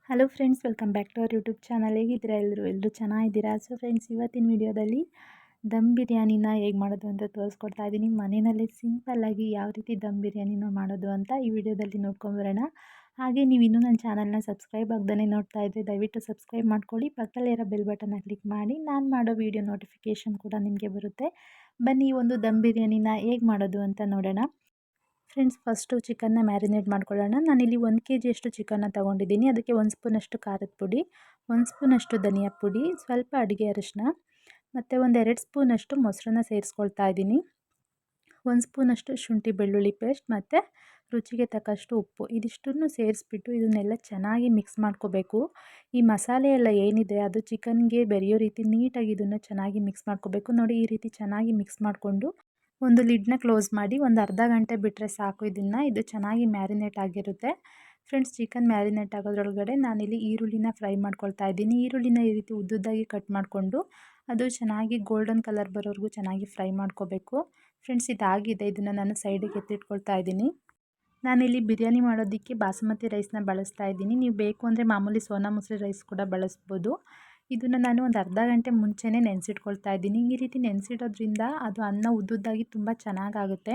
Hello friends, welcome back to our YouTube channel. ಹೇಗಿದ್ದೀರಾ ಎಲ್ಲರೂ ಚೆನ್ನಾಗಿದ್ದೀರಾ? ಸೊ ಫ್ರೆಂಡ್ಸ್, ಇವತ್ತಿನ ವಿಡಿಯೋದಲ್ಲಿ ದಮ್ ಬಿರಿಯಾನಿನ ಹೇಗೆ ಮಾಡೋದು ಅಂತ ತೋರಿಸ್ಕೊಡ್ತಾ ಇದ್ದೀನಿ. ಮನೆಯಲ್ಲೇ ಸಿಂಪಲ್ಲಾಗಿ ಯಾವ ರೀತಿ ದಮ್ ಬಿರಿಯಾನಿನ ಮಾಡೋದು ಅಂತ ಈ ವಿಡಿಯೋದಲ್ಲಿ ನೋಡ್ಕೊಂಬರೋಣ. ಹಾಗೆ ನೀವು ಇನ್ನೂ ನನ್ನ ಚಾನಲ್ನ ಸಬ್ಸ್ಕ್ರೈಬ್ ಆಗದೇ ನೋಡ್ತಾ ಇದ್ದರೆ ದಯವಿಟ್ಟು ಸಬ್ಸ್ಕ್ರೈಬ್ ಮಾಡ್ಕೊಳ್ಳಿ. ಪಕ್ಕದಲ್ಲೇ ಇರೋ ಬೆಲ್ ಬಟನ್ನ ಕ್ಲಿಕ್ ಮಾಡಿ ನಾನು ಮಾಡೋ ವಿಡಿಯೋ ನೋಟಿಫಿಕೇಷನ್ ಕೂಡ ನಿಮಗೆ ಬರುತ್ತೆ. ಬನ್ನಿ ಒಂದು ದಮ್ ಬಿರಿಯಾನಿನ ಹೇಗೆ ಮಾಡೋದು ಅಂತ ನೋಡೋಣ. ಫ್ರೆಂಡ್ಸ್, ಫಸ್ಟು ಚಿಕನ್ನ ಮ್ಯಾರಿನೇಟ್ ಮಾಡ್ಕೊಳ್ಳೋಣ. ನಾನಿಲ್ಲಿ 1 kg ಚಿಕನ್ನ ತೊಗೊಂಡಿದ್ದೀನಿ. ಅದಕ್ಕೆ 1 ಸ್ಪೂನಷ್ಟು ಖಾರದ ಪುಡಿ, 1 ಸ್ಪೂನಷ್ಟು ಧನಿಯಾ ಪುಡಿ, ಸ್ವಲ್ಪ ಅಡುಗೆ ಅರಿಶಿನ ಮತ್ತು 2 ಸ್ಪೂನಷ್ಟು ಮೊಸರನ್ನ ಸೇರಿಸ್ಕೊಳ್ತಾ ಇದ್ದೀನಿ. 1 ಸ್ಪೂನಷ್ಟು ಶುಂಠಿ ಬೆಳ್ಳುಳ್ಳಿ ಪೇಸ್ಟ್ ಮತ್ತು ರುಚಿಗೆ ತಕ್ಕಷ್ಟು ಉಪ್ಪು. ಇದಿಷ್ಟನ್ನು ಸೇರಿಸ್ಬಿಟ್ಟು ಇದನ್ನೆಲ್ಲ ಚೆನ್ನಾಗಿ ಮಿಕ್ಸ್ ಮಾಡ್ಕೋಬೇಕು. ಈ ಮಸಾಲೆ ಎಲ್ಲ ಏನಿದೆ ಅದು ಚಿಕನ್ಗೆ ಬೆರೆಯೋ ರೀತಿ ನೀಟಾಗಿ ಇದನ್ನು ಚೆನ್ನಾಗಿ ಮಿಕ್ಸ್ ಮಾಡ್ಕೋಬೇಕು. ನೋಡಿ, ಈ ರೀತಿ ಚೆನ್ನಾಗಿ ಮಿಕ್ಸ್ ಮಾಡಿಕೊಂಡು ಒಂದು ಲಿಡ್ನ ಕ್ಲೋಸ್ ಮಾಡಿ ಒಂದು ಅರ್ಧ ಗಂಟೆ ಬಿಟ್ಟರೆ ಸಾಕು. ಇದು ಚೆನ್ನಾಗಿ ಮ್ಯಾರಿನೇಟ್ ಆಗಿರುತ್ತೆ. ಫ್ರೆಂಡ್ಸ್, ಚಿಕನ್ ಮ್ಯಾರಿನೇಟ್ ಆಗೋದ್ರೊಳಗಡೆ ನಾನಿಲ್ಲಿ ಈರುಳ್ಳಿನ ಫ್ರೈ ಮಾಡ್ಕೊಳ್ತಾ ಇದ್ದೀನಿ. ಈರುಳ್ಳಿನ ಈ ರೀತಿ ಉದ್ದುದ್ದಾಗಿ ಕಟ್ ಮಾಡಿಕೊಂಡು ಅದು ಚೆನ್ನಾಗಿ ಗೋಲ್ಡನ್ ಕಲರ್ ಬರೋವರೆಗೂ ಚೆನ್ನಾಗಿ ಫ್ರೈ ಮಾಡ್ಕೋಬೇಕು. ಫ್ರೆಂಡ್ಸ್, ಇದಾಗಿದೆ. ಇದನ್ನು ನಾನು ಸೈಡಿಗೆ ಎತ್ತಿಟ್ಕೊಳ್ತಾ ಇದ್ದೀನಿ. ನಾನಿಲ್ಲಿ ಬಿರಿಯಾನಿ ಮಾಡೋದಕ್ಕೆ ಬಾಸುಮತಿ ರೈಸ್ನ ಬಳಸ್ತಾ ಇದ್ದೀನಿ. ನೀವು ಬೇಕು ಅಂದರೆ ಮಾಮೂಲಿ ಸೋನಾ ಮಸೂರಿ ರೈಸ್ ಕೂಡ ಬಳಸ್ಬೋದು. ಇದನ್ನು ನಾನು ಒಂದು ಅರ್ಧ ಗಂಟೆ ಮುಂಚೆನೇ ನೆನೆಸಿಟ್ಕೊಳ್ತಾ ಇದ್ದೀನಿ. ಈ ರೀತಿ ನೆನೆಸಿಡೋದ್ರಿಂದ ಅದು ಅನ್ನ ಉದ್ದುದ್ದಾಗಿ ತುಂಬ ಚೆನ್ನಾಗಾಗುತ್ತೆ.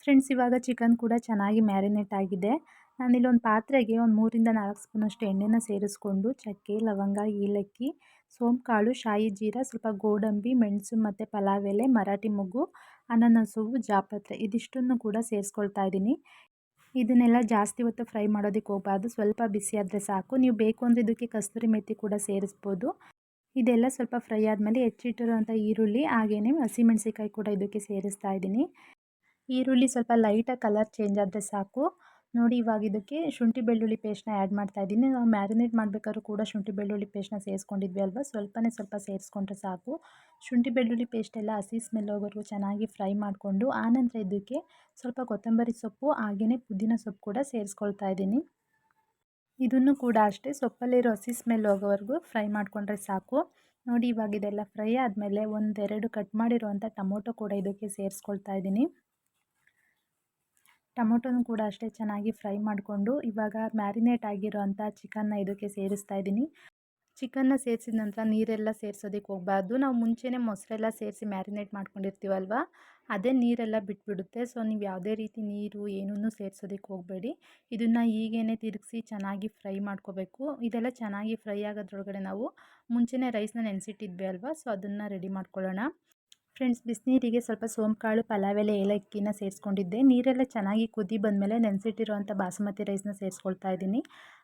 ಫ್ರೆಂಡ್ಸ್, ಇವಾಗ ಚಿಕನ್ ಕೂಡ ಚೆನ್ನಾಗಿ ಮ್ಯಾರಿನೇಟ್ ಆಗಿದೆ. ನಾನಿಲ್ಲಿ ಒಂದು ಪಾತ್ರೆಗೆ ಒಂದು 3 ರಿಂದ 4 ಸ್ಪೂನಷ್ಟು ಎಣ್ಣೆನ ಸೇರಿಸ್ಕೊಂಡು ಚಕ್ಕೆ, ಲವಂಗ, ಏಲಕ್ಕಿ, ಸೋಂಕಾಳು, ಶಾಯಿ ಜೀರ, ಸ್ವಲ್ಪ ಗೋಡಂಬಿ, ಮೆಣಸು ಮತ್ತು ಪಲಾವ್ ಎಲೆ, ಮರಾಠಿ ಮೊಗ್ಗು, ಅನಾನಸ್ ಹೂವು, ಜಾಪತ್ರೆ ಇದಿಷ್ಟನ್ನು ಕೂಡ ಸೇರಿಸ್ಕೊಳ್ತಾ ಇದ್ದೀನಿ. ಇದನ್ನೆಲ್ಲ ಜಾಸ್ತಿ ಹೊತ್ತು ಫ್ರೈ ಮಾಡೋದಕ್ಕೆ ಹೋಗಬಾರ್ದು. ಸ್ವಲ್ಪ ಬಿಸಿ ಆದರೆ ಸಾಕು. ನೀವು ಬೇಕು ಅಂದರೆ ಇದಕ್ಕೆ ಕಸ್ತೂರಿ ಮೆಥಿ ಕೂಡ ಸೇರಿಸ್ಬೋದು. ಇದೆಲ್ಲ ಸ್ವಲ್ಪ ಫ್ರೈ ಆದಮೇಲೆ ಹೆಚ್ಚಿಟ್ಟಿರೋಂಥ ಈರುಳ್ಳಿ ಹಾಗೆಯೇ ಹಸಿಮೆಣಸಿಕಾಯಿ ಕೂಡ ಇದಕ್ಕೆ ಸೇರಿಸ್ತಾ ಇದ್ದೀನಿ. ಈರುಳ್ಳಿ ಸ್ವಲ್ಪ ಲೈಟಾಗಿ ಕಲರ್ ಚೇಂಜ್ ಆದರೆ ಸಾಕು. ನೋಡಿ, ಇವಾಗ ಇದಕ್ಕೆ ಶುಂಠಿ ಬೆಳ್ಳುಳ್ಳಿ ಪೇಸ್ಟ್ನ ಆ್ಯಡ್ ಮಾಡ್ತಾ ಇದ್ದೀನಿ. ನಾವು ಮ್ಯಾರಿನೇಟ್ ಮಾಡಬೇಕಾದ್ರೂ ಕೂಡ ಶುಂಠಿ ಬೆಳ್ಳುಳ್ಳಿ ಪೇಸ್ಟ್ನ ಸೇರಿಸ್ಕೊಂಡಿದ್ವಿ ಅಲ್ವಾ, ಸ್ವಲ್ಪ ಸೇರಿಸ್ಕೊಂಡ್ರೆ ಸಾಕು. ಶುಂಠಿ ಬೆಳ್ಳುಳ್ಳಿ ಪೇಸ್ಟ್ ಎಲ್ಲ ಹಸಿ ಸ್ಮೆಲ್ ಹೋಗೋವರೆಗೂ ಚೆನ್ನಾಗಿ ಫ್ರೈ ಮಾಡಿಕೊಂಡು ಆನಂತರ ಇದಕ್ಕೆ ಸ್ವಲ್ಪ ಕೊತ್ತಂಬರಿ ಸೊಪ್ಪು ಹಾಗೆಯೇ ಪುದೀನ ಸೊಪ್ಪು ಕೂಡ ಸೇರಿಸ್ಕೊಳ್ತಾ ಇದ್ದೀನಿ. ಇದನ್ನು ಕೂಡ ಅಷ್ಟೇ ಸೊಪ್ಪಲ್ಲಿರೋ ಹಸಿ ಸ್ಮೆಲ್ ಹೋಗೋವರೆಗೂ ಫ್ರೈ ಮಾಡಿಕೊಂಡ್ರೆ ಸಾಕು. ನೋಡಿ, ಇವಾಗ ಇದೆಲ್ಲ ಫ್ರೈ ಆದಮೇಲೆ 1-2 ಕಟ್ ಮಾಡಿರುವಂಥ ಟೊಮೊಟೊ ಕೂಡ ಇದಕ್ಕೆ ಸೇರಿಸ್ಕೊಳ್ತಾ ಇದ್ದೀನಿ. ಟೊಮೊಟೊನೂ ಕೂಡ ಅಷ್ಟೇ ಚೆನ್ನಾಗಿ ಫ್ರೈ ಮಾಡಿಕೊಂಡು ಇವಾಗ ಮ್ಯಾರಿನೇಟ್ ಆಗಿರೋವಂಥ ಚಿಕನ್ನ ಇದಕ್ಕೆ ಸೇರಿಸ್ತಾ ಇದ್ದೀನಿ. ಚಿಕನ್ನ ಸೇರಿಸಿದ ನಂತರ ನೀರೆಲ್ಲ ಸೇರಿಸೋದಕ್ಕೆ ಹೋಗಬಾರ್ದು. ನಾವು ಮುಂಚೆನೇ ಮೊಸರೆಲ್ಲ ಸೇರಿಸಿ ಮ್ಯಾರಿನೇಟ್ ಮಾಡ್ಕೊಂಡಿರ್ತೀವಲ್ವ, ಅದೇ ನೀರೆಲ್ಲ ಬಿಟ್ಬಿಡುತ್ತೆ. ಸೊ ನೀವು ಯಾವುದೇ ರೀತಿ ನೀರು ಏನನ್ನೂ ಸೇರಿಸೋದಕ್ಕೆ ಹೋಗಬೇಡಿ. ಇದನ್ನು ಹೀಗೇ ತಿರುಗಿಸಿ ಚೆನ್ನಾಗಿ ಫ್ರೈ ಮಾಡ್ಕೋಬೇಕು. ಇದೆಲ್ಲ ಚೆನ್ನಾಗಿ ಫ್ರೈ ಆಗೋದ್ರೊಳಗಡೆ ನಾವು ಮುಂಚೆನೇ ರೈಸ್ನ ನೆನೆಸಿಟ್ಟಿದ್ವಿ ಅಲ್ವಾ, ಸೊ ಅದನ್ನು ರೆಡಿ ಮಾಡ್ಕೊಳ್ಳೋಣ. ಫ್ರೆಂಡ್ಸ್, ಬಿಸಿನೀರಿಗೆ ಸ್ವಲ್ಪ ಸೋಂಕಾಳು, ಪಲಾವ್ ಎಲೆ, ಏಲಕ್ಕಿನ ಸೇರಿಸ್ಕೊಂಡಿದ್ದೆ. ನೀರೆಲ್ಲ ಚೆನ್ನಾಗಿ ಕುದಿ ಬಂದಮೇಲೆ ನೆನೆಸಿಟ್ಟಿರುವಂಥ ಬಾಸುಮತಿ ರೈಸ್ನ ಸೇರಿಸ್ಕೊಳ್ತಾ ಇದ್ದೀನಿ.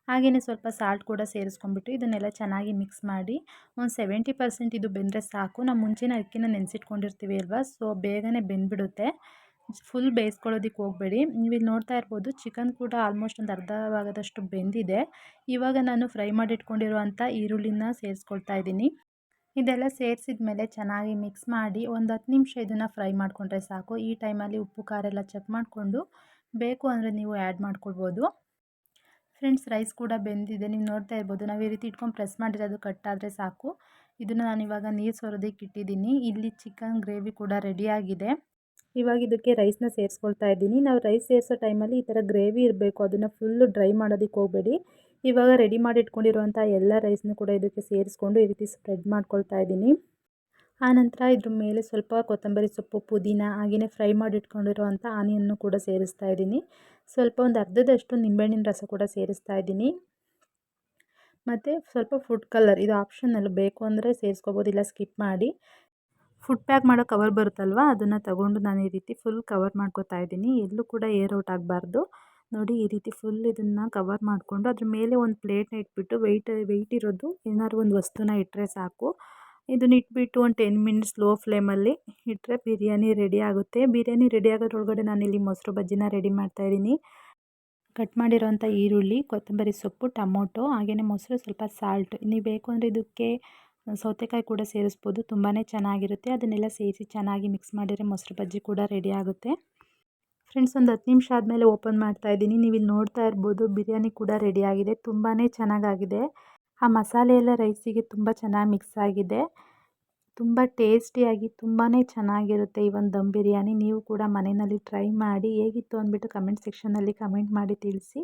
ಹಾಗೆಯೇ ಸ್ವಲ್ಪ ಸಾಲ್ಟ್ ಕೂಡ ಸೇರಿಸ್ಕೊಂಡ್ಬಿಟ್ಟು ಇದನ್ನೆಲ್ಲ ಚೆನ್ನಾಗಿ ಮಿಕ್ಸ್ ಮಾಡಿ ಒಂದು 70% ಇದು ಬೆಂದರೆ ಸಾಕು. ನಾವು ಮುಂಚೆನೇ ಅಕ್ಕಿನ ನೆನೆಸಿಟ್ಕೊಂಡಿರ್ತೀವಿ ಅಲ್ವಾ, ಸೊ ಬೇಗನೆ ಬೆಂದ್ಬಿಡುತ್ತೆ. ಫುಲ್ ಬೇಯಿಸ್ಕೊಳ್ಳೋದಕ್ಕೆ ಹೋಗಬೇಡಿ. ನೀವಿಲ್ಲಿ ನೋಡ್ತಾ ಇರ್ಬೋದು, ಚಿಕನ್ ಕೂಡ ಆಲ್ಮೋಸ್ಟ್ ಒಂದು ಅರ್ಧ ಭಾಗದಷ್ಟು ಬೆಂದಿದೆ. ಇವಾಗ ನಾನು ಫ್ರೈ ಮಾಡಿಟ್ಕೊಂಡಿರುವಂಥ ಈರುಳ್ಳಿನ ಸೇರಿಸ್ಕೊಳ್ತಾ ಇದ್ದೀನಿ. ಇದೆಲ್ಲ ಸೇರಿಸಿದ ಮೇಲೆ ಚೆನ್ನಾಗಿ ಮಿಕ್ಸ್ ಮಾಡಿ ಒಂದು 10 ನಿಮಿಷ ಇದನ್ನು ಫ್ರೈ ಮಾಡಿಕೊಂಡ್ರೆ ಸಾಕು. ಈ ಟೈಮಲ್ಲಿ ಉಪ್ಪು ಖಾರ ಎಲ್ಲ ಚೆಕ್ ಮಾಡಿಕೊಂಡು ಬೇಕು ಅಂದರೆ ನೀವು ಆ್ಯಡ್ ಮಾಡ್ಕೊಳ್ಬೋದು. ಫ್ರೆಂಡ್ಸ್, ರೈಸ್ ಕೂಡ ಬೆಂದಿದೆ. ನೀವು ನೋಡ್ತಾ ಇರ್ಬೋದು, ನಾವು ಈ ರೀತಿ ಇಟ್ಕೊಂಡು ಪ್ರೆಸ್ ಮಾಡಿರೋದು ಕಟ್ ಆದರೆ ಸಾಕು. ಇದನ್ನು ನಾನು ಇವಾಗ ನೀರು ಸೋರೋದಕ್ಕೆ ಇಟ್ಟಿದ್ದೀನಿ. ಇಲ್ಲಿ ಚಿಕನ್ ಗ್ರೇವಿ ಕೂಡ ರೆಡಿಯಾಗಿದೆ. ಇವಾಗ ಇದಕ್ಕೆ ರೈಸ್ನ ಸೇರಿಸ್ಕೊಳ್ತಾ ಇದ್ದೀನಿ. ನಾವು ರೈಸ್ ಸೇರಿಸೋ ಟೈಮಲ್ಲಿ ಈ ಥರ ಗ್ರೇವಿ ಇರಬೇಕು, ಅದನ್ನು ಫುಲ್ಲು ಡ್ರೈ ಮಾಡೋದಕ್ಕೆ ಹೋಗಬೇಡಿ. ಇವಾಗ ರೆಡಿ ಮಾಡಿ ಇಟ್ಕೊಂಡಿರುವಂಥ ಎಲ್ಲ ರೈಸ್ನು ಕೂಡ ಇದಕ್ಕೆ ಸೇರಿಸ್ಕೊಂಡು ಈ ರೀತಿ ಸ್ಪ್ರೆಡ್ ಮಾಡ್ಕೊಳ್ತಾ ಇದ್ದೀನಿ. ಆನಂತರ ಇದ್ರ ಮೇಲೆ ಸ್ವಲ್ಪ ಕೊತ್ತಂಬರಿ ಸೊಪ್ಪು, ಪುದೀನ ಹಾಗೆಯೇ ಫ್ರೈ ಮಾಡಿ ಇಟ್ಕೊಂಡಿರುವಂಥ ಆನಿಯನ್ನು ಕೂಡ ಸೇರಿಸ್ತಾ ಇದ್ದೀನಿ. ಸ್ವಲ್ಪ ಒಂದು ಅರ್ಧದಷ್ಟು ನಿಂಬೆಹಣ್ಣಿನ ರಸ ಕೂಡ ಸೇರಿಸ್ತಾ ಇದ್ದೀನಿ. ಮತ್ತು ಸ್ವಲ್ಪ ಫುಡ್ ಕಲರ್, ಇದು ಆಪ್ಷನಲ್, ಬೇಕು ಅಂದರೆ ಸೇರಿಸ್ಕೋಬೋದು, ಇಲ್ಲ ಸ್ಕಿಪ್ ಮಾಡಿ. ಫುಡ್ ಪ್ಯಾಕ್ ಮಾಡೋ ಕವರ್ ಬರುತ್ತಲ್ವ, ಅದನ್ನು ತಗೊಂಡು ನಾನು ಈ ರೀತಿ ಫುಲ್ ಕವರ್ ಮಾಡ್ಕೊತಾ ಇದ್ದೀನಿ. ಎಲ್ಲೂ ಕೂಡ ಏರ್ ಔಟ್ ಆಗಬಾರ್ದು. ನೋಡಿ, ಈ ರೀತಿ ಫುಲ್ ಇದನ್ನು ಕವರ್ ಮಾಡಿಕೊಂಡು ಅದ್ರ ಮೇಲೆ ಒಂದು ಪ್ಲೇಟ್ನ ಇಟ್ಬಿಟ್ಟು ವೆಯ್ಟ್ ಇರೋದು ಏನಾದ್ರು ಒಂದು ವಸ್ತುನ ಇಟ್ಟರೆ ಸಾಕು. ಇದನ್ನ ಇಟ್ಬಿಟ್ಟು ಒಂದು 10 ಮಿನಿಟ್ಸ್ ಲೋ ಫ್ಲೇಮಲ್ಲಿ ಇಟ್ಟರೆ ಬಿರಿಯಾನಿ ರೆಡಿ ಆಗುತ್ತೆ. ಬಿರಿಯಾನಿ ರೆಡಿ ಆಗೋದ್ರೊಳಗಡೆ ನಾನಿಲ್ಲಿ ಮೊಸರು ಬಜ್ಜಿನ ರೆಡಿ ಮಾಡ್ತಾಯಿದ್ದೀನಿ. ಕಟ್ ಮಾಡಿರೋಂಥ ಈರುಳ್ಳಿ, ಕೊತ್ತಂಬರಿ ಸೊಪ್ಪು, ಟೊಮೊಟೊ ಹಾಗೆಯೇ ಮೊಸರು, ಸ್ವಲ್ಪ ಸಾಲ್ಟ್, ನೀವು ಬೇಕು ಅಂದರೆ ಇದಕ್ಕೆ ಸೌತೆಕಾಯಿ ಕೂಡ ಸೇರಿಸ್ಬೋದು, ತುಂಬಾ ಚೆನ್ನಾಗಿರುತ್ತೆ. ಅದನ್ನೆಲ್ಲ ಸೇರಿಸಿ ಚೆನ್ನಾಗಿ ಮಿಕ್ಸ್ ಮಾಡಿದರೆ ಮೊಸರು ಬಜ್ಜಿ ಕೂಡ ರೆಡಿ ಆಗುತ್ತೆ. ಫ್ರೆಂಡ್ಸ್, ಒಂದು 10 ನಿಮಿಷ ಆದಮೇಲೆ ಓಪನ್ ಮಾಡ್ತಾಯಿದ್ದೀನಿ. ನೀವು ಇಲ್ಲಿ ನೋಡ್ತಾ ಇರ್ಬೋದು, ಬಿರಿಯಾನಿ ಕೂಡ ರೆಡಿಯಾಗಿದೆ. ತುಂಬಾ ಚೆನ್ನಾಗಾಗಿದೆ. ಆ ಮಸಾಲೆ ಎಲ್ಲ ರೈಸಿಗೆ ತುಂಬ ಚೆನ್ನಾಗಿ ಮಿಕ್ಸ್ ಆಗಿದೆ. ತುಂಬ ಟೇಸ್ಟಿಯಾಗಿ ತುಂಬಾ ಚೆನ್ನಾಗಿರುತ್ತೆ ಈ ಒಂದು ದಮ್ ಬಿರಿಯಾನಿ. ನೀವು ಕೂಡ ಮನೆಯಲ್ಲಿ ಟ್ರೈ ಮಾಡಿ ಹೇಗಿತ್ತು ಅಂದ್ಬಿಟ್ಟು ಕಮೆಂಟ್ ಸೆಕ್ಷನಲ್ಲಿ ಕಮೆಂಟ್ ಮಾಡಿ ತಿಳಿಸಿ.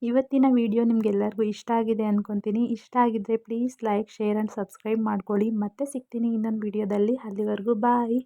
ಇವತ್ತಿನ ವಿಡಿಯೋ ನಿಮಗೆಲ್ಲರಿಗೂ ಇಷ್ಟ ಆಗಿದೆ ಅಂದ್ಕೊತೀನಿ. ಇಷ್ಟ ಆಗಿದ್ದರೆ please like, share and subscribe ಮಾಡ್ಕೊಳ್ಳಿ. ಮತ್ತೆ ಸಿಗ್ತೀನಿ ಇನ್ನೊಂದು ವಿಡಿಯೋದಲ್ಲಿ. ಅಲ್ಲಿವರೆಗೂ ಬಾಯ್.